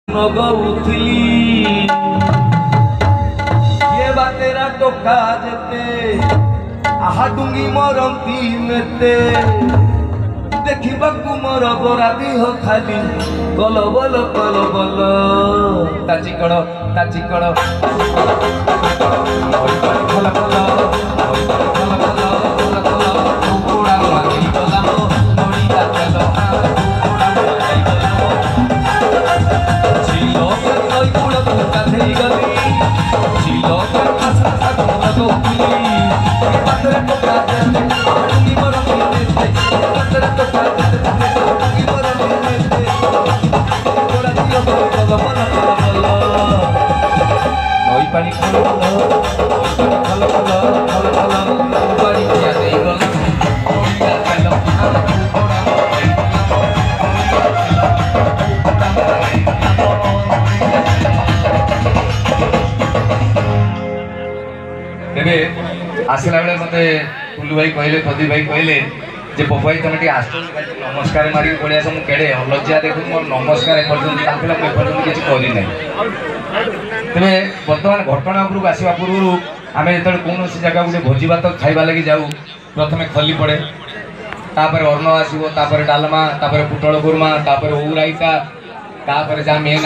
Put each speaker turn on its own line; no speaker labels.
नगौथिली ये बातेरा टोका जेते आहा डुंगी मरंती मेते देखिबाकू मोर गोरा देह खाली गल बल ताची कड़ आसला बेले मत टुलू भाई कहले प्रदीप भाई कहले जे पपाई तुम नमस्कार मारिक पड़े मुझे केड़े लज्जा देखो मोर नमस्कार एपर्तंत किसी करना तेरे बर्तमान घटना उपरक आसवा पूर्व आम जो कौन जगह गोटे भोजी भात खाइबा लगी जाऊ प्रथम खली पड़े तापर अन्न आसो डालमा पुटल कुर्मा ओराइता जहाँ मेन